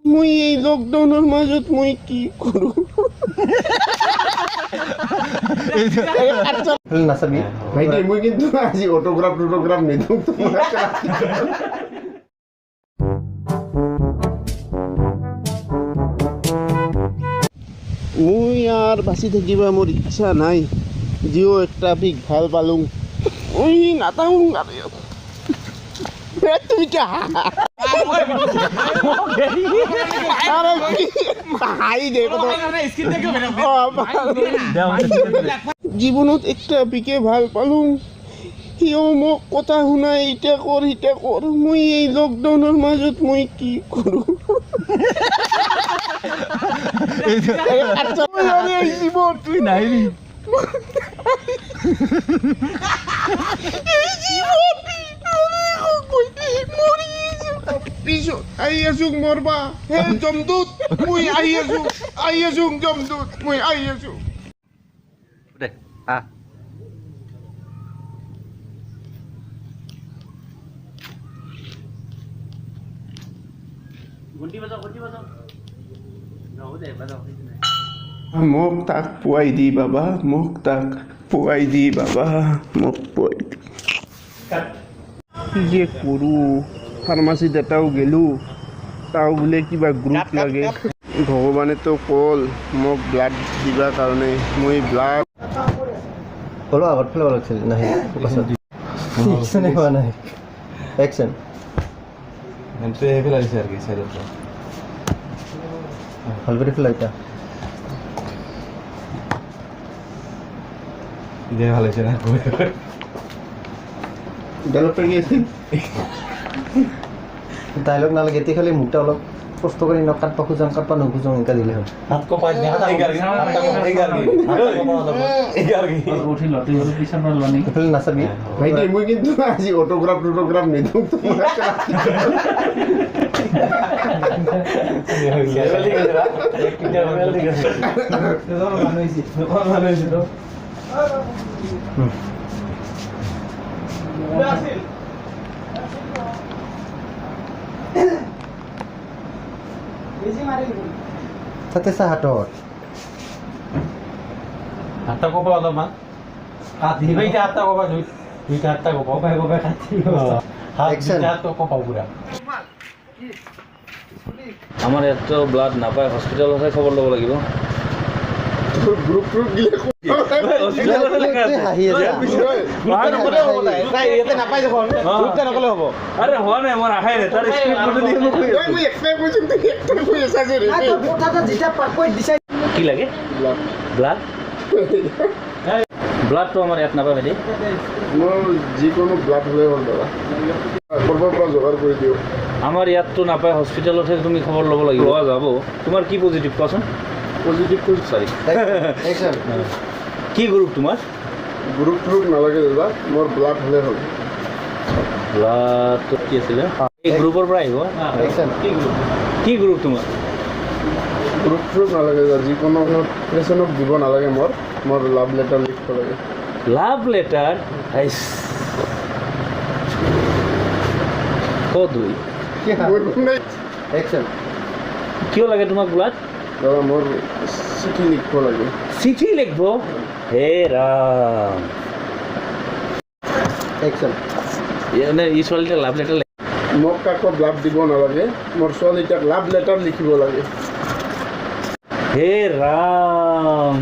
মই এই লকডাউনৰ মাজত মই কি কৰোঁ নাচাবি ভাইটি মই কিন্তু আজি অটোগ্ৰাফ নিদিওঁ তোমাক মই আৰ বাঁচি থাকিবা মোৰ ইচ্ছা নাই জিও একটা পিক ভাল পালোঁ ওই নাটাও তুমি কে জীৱনত একটা পিকে ভাল পালোঁ সিও মোক কথা শুনাই ইটা কৰ মই এই লকডাউনৰ মাজত মই কি কৰোঁ তুই নাইবি পিছত আহি আছোঁ মৰবা হে জমদূত মই আহি আছোঁ জমদূত মই আহি আছোঁ দে আ ঘণ্টি বাজাও মোক তাক পুৱাই দি বাবা মোক তাক পুৱাই দি বাবা মোক পুৱাই দি কি যে কৰোঁ ফাৰ্মাচীত এটাও গেলোঁ তাও বোলে কিবা গ্ৰুপ লাগে ভগৱানেতো ক'ল মোক ব্লাড দিবৰ কাৰণে মই ব্লাড বলো আগত ফেলে ভালো ছিল না অ্যাকশন হওয়া নাই অ্যাকশন এমসে ফেলে দিছে আর কি সাইডে হলবেরি ফেলে এটা ইদে ভালো ছিল না ডায়লগ পেয়ে গেছি ডায়লগ না লাগে খালি মুখটা অলপ কষ্ট করে না কাটপা খুঁজাম কাটপা নুখুজাম এনেকা দিলে হয় হাত কো পাঁচ দেখা উঠিল তুই হলো পিছন লনি ফেলে নাচাবি ভাইটি মই কিন্তু আজি অটোগ্ৰাফ নিদিওঁ তোমাক লেভেল ঠিক আছে এক কিটা লেভেল ঠিক আছে তোর ভালো হইছে তো তাতে সা হাটর হাতটা কোপা দাও মা কাটি ভাইটা হাতটা কোপা দুইটা হাতটা কোপা কাটি হাত দুইটা হাত কোপা পুরা আমার এত ব্লাড নাপায় হসপিটালতে খবর ল'ব লাগিব গ্ৰুপ গিলে হাঁহি আছে আৰে হোৱা নাই মোৰ আহাই নাই তাৰ স্ক্ৰিপ্ট মতে দিয়ে মোক মই একটা কৈছোঁ তুমি একটা কৈ আছা যে কি লাগে ব্লাড ব্লাডটো আমাৰ ইয়াত নাপায় ভাইটি মোৰ যিকোনো ব্লাড হ'লে হ'ল দাদা ক'ৰবাৰ পৰা যোগাৰ কৰি দিওঁ আমাৰ ইয়াততো নাপায় হস্পিটেলতহে তুমি খবৰ ল'ব লাগিব লোৱা যাব তোমাৰ কি পজিটিভ কোৱাচোন পজিটিভটো সৰি অ্যাকশন কি গ্ৰুপ তোমাৰ গ্ৰুপ নালাগে দাদা মোৰ ব্লাড হ'লে হ'ল ব্লাডটো কি আছিলে এই গ্ৰুপৰ পৰা আহিব অ্যাকশন কি গ্ৰুপ তোমাৰ গ্ৰুপ নালাগে দাদা যিকোনো পেচেণ্টক দিব নালাগে মোৰ লাভ লেটাৰ লিখিব লাগে লাভ লেটাৰ ক'ত দুই অ্যাকশন কিয় লাগে তোমাক ব্লাড দাদা মোৰ চিঠি লিখিব লাগে চিঠি লিখব হে ৰাম অ্যাকশন মানে এই ছোৱালীটা লাভ লেটাৰ মোক কাকো ব্লাড দিব নালাগে মোৰ ছোৱালীটাক লাভ লেটাৰ লিখিব লাগে হে ৰাম